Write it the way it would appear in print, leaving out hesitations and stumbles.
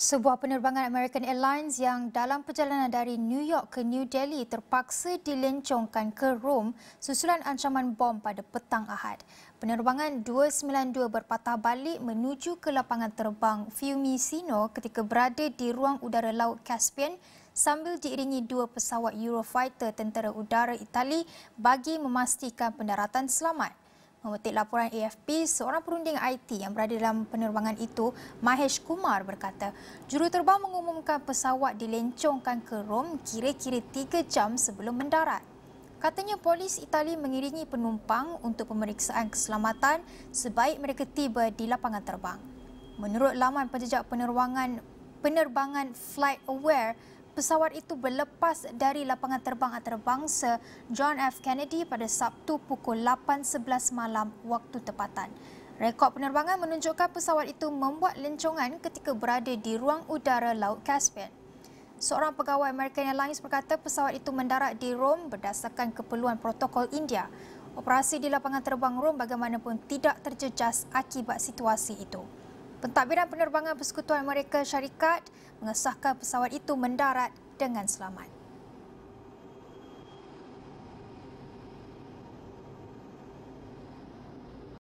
Sebuah penerbangan American Airlines yang dalam perjalanan dari New York ke New Delhi terpaksa dilencongkan ke Rom susulan ancaman bom pada petang Ahad. Penerbangan 292 berpatah balik menuju ke lapangan terbang Fiumicino ketika berada di ruang udara Laut Caspian sambil diiringi dua pesawat Eurofighter tentera udara Itali bagi memastikan pendaratan selamat. Mengutip laporan AFP, seorang perunding IT yang berada dalam penerbangan itu, Mahesh Kumar berkata, juruterbang mengumumkan pesawat dilencongkan ke Rom kira-kira 3 jam sebelum mendarat. Katanya polis Itali mengiringi penumpang untuk pemeriksaan keselamatan sebaik mereka tiba di lapangan terbang. Menurut laman penjejak penerbangan FlightAware, pesawat itu berlepas dari lapangan terbang antarabangsa John F. Kennedy pada Sabtu pukul 8.11 malam waktu tempatan. Rekod penerbangan menunjukkan pesawat itu membuat lencongan ketika berada di ruang udara Laut Caspian. Seorang pegawai American Airlines berkata pesawat itu mendarat di Rom berdasarkan keperluan protokol India. Operasi di lapangan terbang Rom bagaimanapun tidak terjejas akibat situasi itu. Pentadbiran penerbangan Persekutuan Amerika Syarikat mengesahkan pesawat itu mendarat dengan selamat.